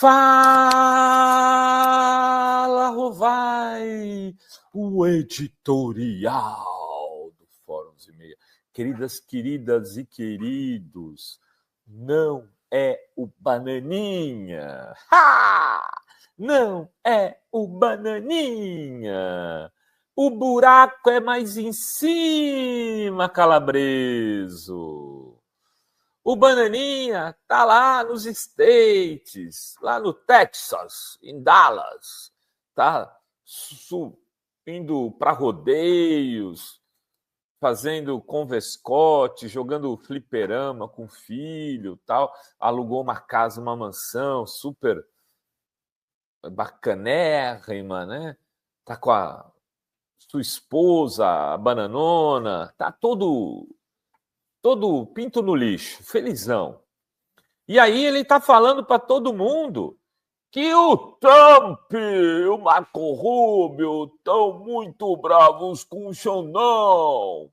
Fala, Rovai, o editorial do Fóruns e Meia. Queridas e queridos, não é o Bananinha. Não é o Bananinha. O buraco é mais em cima, Calabreso. O Bananinha tá lá nos States, lá no Texas, em Dallas, tá indo para rodeios, fazendo convescote, jogando fliperama com o filho, tal. Alugou uma casa, uma mansão super bacanérrima, né? Tá com a sua esposa, a Bananona, tá todo pinto no lixo, felizão. E aí ele está falando para todo mundo que o Trump e o Marco Rubio estão muito bravos com o Xandão,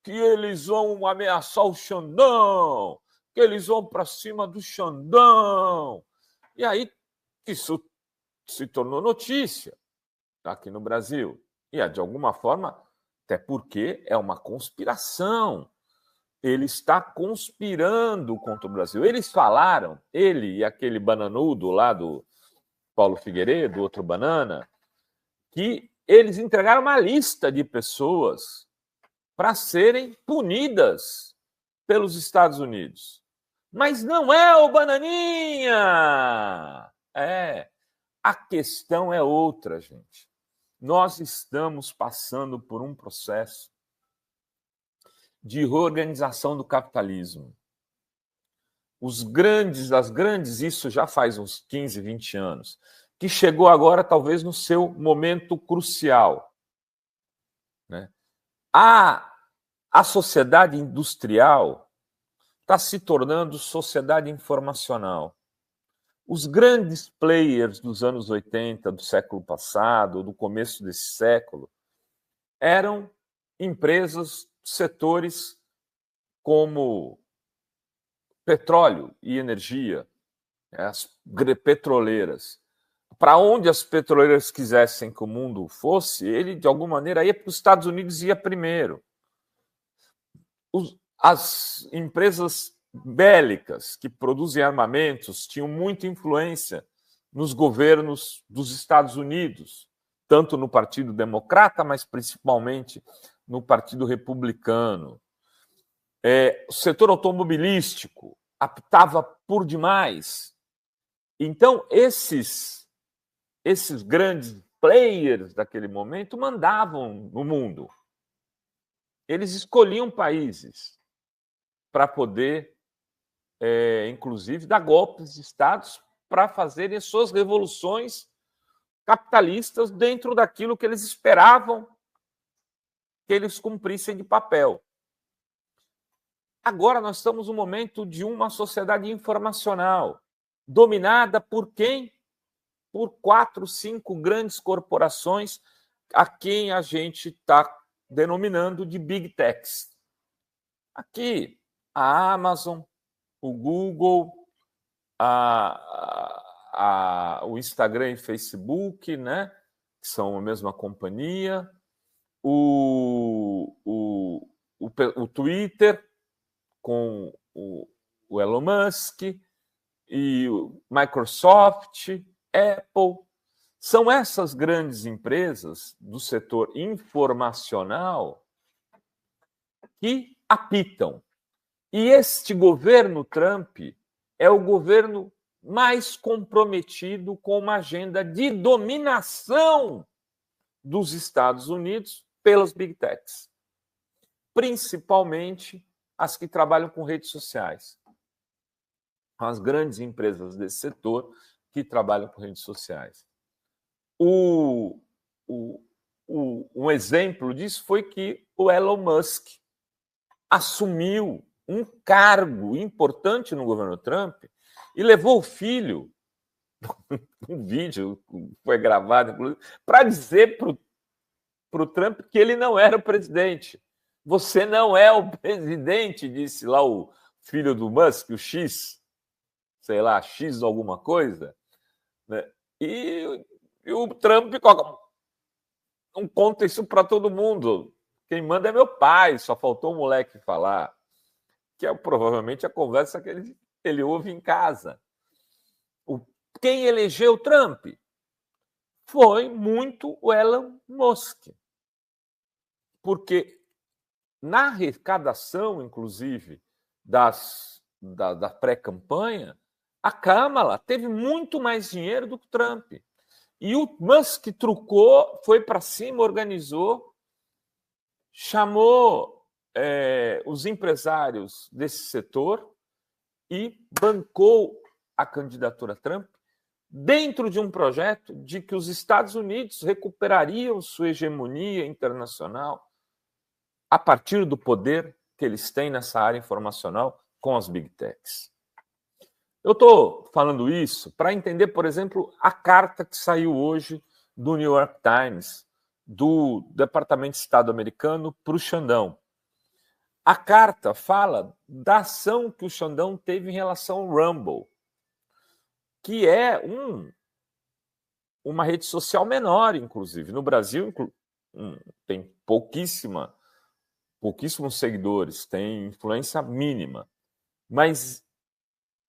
que eles vão ameaçar o Xandão, que eles vão para cima do Xandão. E aí isso se tornou notícia aqui no Brasil. E de alguma forma, até porque é uma conspiração. Ele está conspirando contra o Brasil. Eles falaram, ele e aquele bananudo lá do Paulo Figueiredo, outro banana, que eles entregaram uma lista de pessoas para serem punidas pelos Estados Unidos. Mas não é o Bananinha! A questão é outra, gente. Nós estamos passando por um processo de reorganização do capitalismo. As grandes, isso já faz uns 15, 20 anos, que chegou agora talvez no seu momento crucial. Né? A sociedade industrial está se tornando sociedade informacional. Os grandes players dos anos 80, do século passado, do começo desse século, eram empresas, setores como petróleo e energia, as petroleiras. Para onde as petroleiras quisessem que o mundo fosse, ele, de alguma maneira, ia para os Estados Unidos e ia primeiro. As empresas bélicas que produzem armamentos tinham muita influência nos governos dos Estados Unidos, tanto no Partido Democrata, mas principalmente no Partido Republicano. O setor automobilístico aptava por demais. Então, esses grandes players daquele momento mandavam no mundo. Eles escolhiam países para poder, inclusive, dar golpes de estados para fazerem suas revoluções capitalistas dentro daquilo que eles esperavam que eles cumprissem de papel. Agora nós estamos no momento de uma sociedade informacional, dominada por quem? Por 4, 5 grandes corporações a quem a gente está denominando de Big Techs. Aqui, a Amazon, o Google, o Instagram e Facebook, né, que são a mesma companhia, o Twitter, com o Elon Musk, e o Microsoft, Apple. São essas grandes empresas do setor informacional que apitam. E este governo Trump é o governo mais comprometido com uma agenda de dominação dos Estados Unidos pelas Big Techs, principalmente as que trabalham com redes sociais. As grandes empresas desse setor que trabalham com redes sociais. Um exemplo disso foi que o Elon Musk assumiu um cargo importante no governo Trump e levou o filho, um vídeo foi gravado, inclusive, para dizer para o Trump que ele não era o presidente. Você não é o presidente, disse lá o filho do Musk, o X, sei lá, X alguma coisa. né? E o Trump não conta isso para todo mundo. Quem manda é meu pai, só faltou o moleque falar. Que é provavelmente a conversa que ele ouve em casa. Quem elegeu Trump foi muito o Elon Musk. Porque na arrecadação, inclusive, da pré-campanha, a Kamala teve muito mais dinheiro do que Trump. E o Musk trucou, foi para cima, organizou, chamou os empresários desse setor e bancou a candidatura Trump dentro de um projeto de que os Estados Unidos recuperariam sua hegemonia internacional a partir do poder que eles têm nessa área informacional com as Big Techs. Eu estou falando isso para entender, por exemplo, a carta que saiu hoje do New York Times, do Departamento de Estado americano, para o Xandão. A carta fala da ação que o Xandão teve em relação ao Rumble, que é uma rede social menor, inclusive. No Brasil, tem pouquíssimos seguidores, tem influência mínima. Mas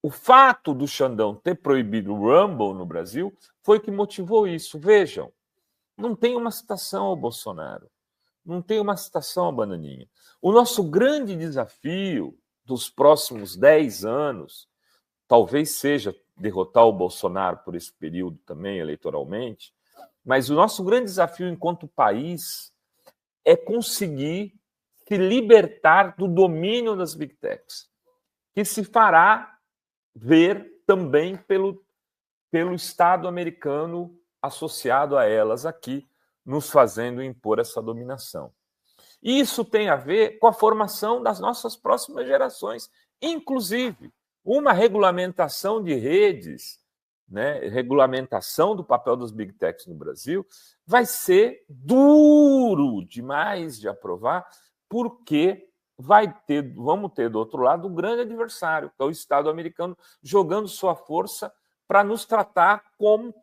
o fato do Xandão ter proibido o Rumble no Brasil foi que motivou isso. Vejam, não tem uma citação ao Bolsonaro, não tem uma citação ao Bananinha. O nosso grande desafio dos próximos 10 anos, talvez seja derrotar o Bolsonaro por esse período também, eleitoralmente, mas o nosso grande desafio enquanto país é conseguir se libertar do domínio das Big Techs, que se fará ver também pelo Estado americano associado a elas aqui, nos fazendo impor essa dominação. Isso tem a ver com a formação das nossas próximas gerações, inclusive uma regulamentação de redes, né, regulamentação do papel das Big Techs no Brasil, vai ser demais de aprovar, porque vamos ter do outro lado um grande adversário, que é o Estado americano, jogando sua força para nos tratar como um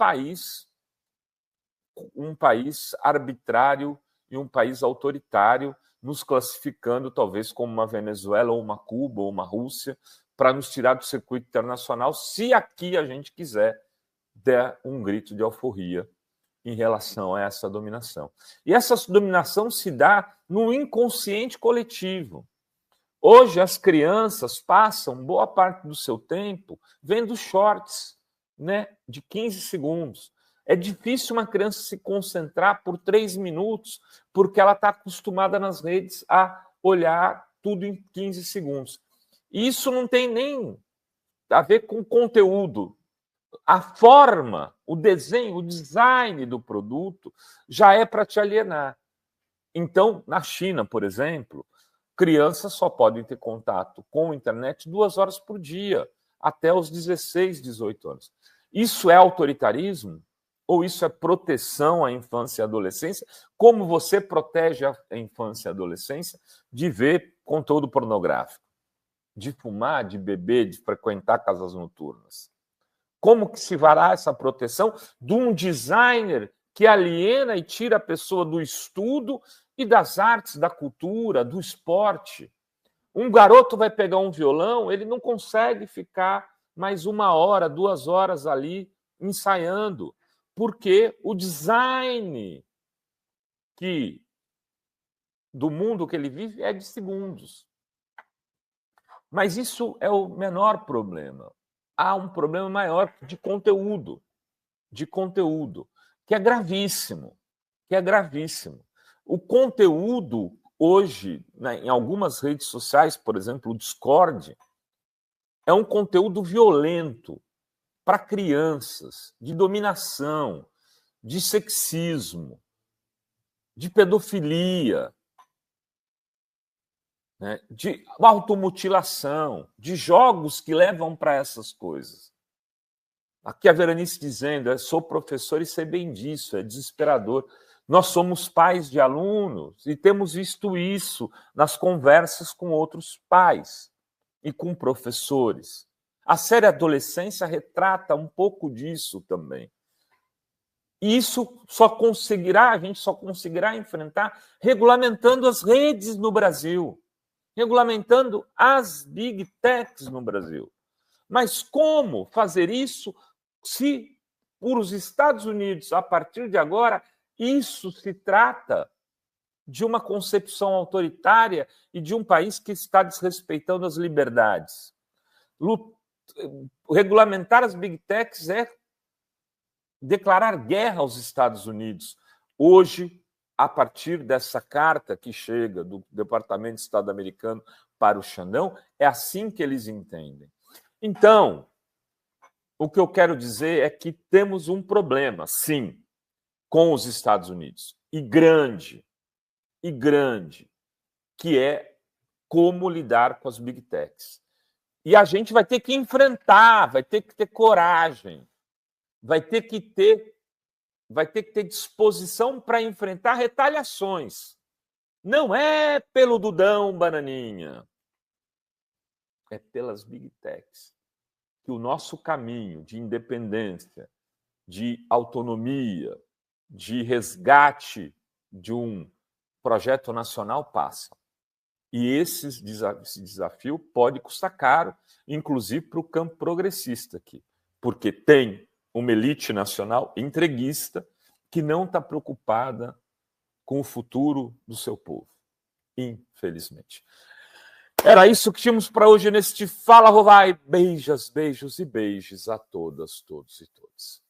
país arbitrário e um país autoritário, nos classificando talvez como uma Venezuela, ou uma Cuba, ou uma Rússia, para nos tirar do circuito internacional, se aqui a gente quiser der um grito de alforria em relação a essa dominação. E essa dominação se dá no inconsciente coletivo. Hoje as crianças passam boa parte do seu tempo vendo shorts, né, de 15 segundos. É difícil uma criança se concentrar por 3 minutos, porque ela está acostumada nas redes a olhar tudo em 15 segundos. E isso não tem nem a ver com conteúdo. A forma, o desenho, o design do produto já é para te alienar. Então, na China, por exemplo, crianças só podem ter contato com a internet 2 horas por dia, até os 16, 18 anos. Isso é autoritarismo? Ou isso é proteção à infância e adolescência? Como você protege a infância e a adolescência de ver conteúdo pornográfico, de fumar, de beber, de frequentar casas noturnas? Como que se fará essa proteção de um designer que aliena e tira a pessoa do estudo e das artes, da cultura, do esporte? Um garoto vai pegar um violão, ele não consegue ficar mais 1 hora, 2 horas ali ensaiando, porque o design do mundo que ele vive é de segundos. Mas isso é o menor problema. Há um problema maior de conteúdo, que é gravíssimo, O conteúdo hoje, né, em algumas redes sociais, por exemplo, o Discord, é um conteúdo violento para crianças, de dominação, de sexismo, de pedofilia, né, de automutilação, de jogos que levam para essas coisas. Aqui a Veranice dizendo, sou professor e sei bem disso, é desesperador. Nós somos pais de alunos e temos visto isso nas conversas com outros pais e com professores. A série Adolescência retrata um pouco disso também. E isso a gente só conseguirá enfrentar regulamentando as redes no Brasil, regulamentando as big techs no Brasil. Mas como fazer isso se, por os Estados Unidos, a partir de agora, isso se trata de uma concepção autoritária e de um país que está desrespeitando as liberdades? Regulamentar as big techs é declarar guerra aos Estados Unidos. Hoje, a partir dessa carta que chega do Departamento de Estado americano para o Xandão, é assim que eles entendem. Então, o que eu quero dizer é que temos um problema, sim, com os Estados Unidos, e grande, que é como lidar com as big techs. E a gente vai ter que enfrentar, vai ter que ter coragem, vai ter que ter disposição para enfrentar retaliações. Não é pelo Dudão, Bananinha, é pelas big techs. Que o nosso caminho de independência, de autonomia, de resgate de um projeto nacional passa. E esse desafio pode custar caro, inclusive para o campo progressista aqui, porque tem uma elite nacional entreguista que não está preocupada com o futuro do seu povo, infelizmente. Era isso que tínhamos para hoje neste Fala Rovai. Beijos e beijos a todas, todos e todas.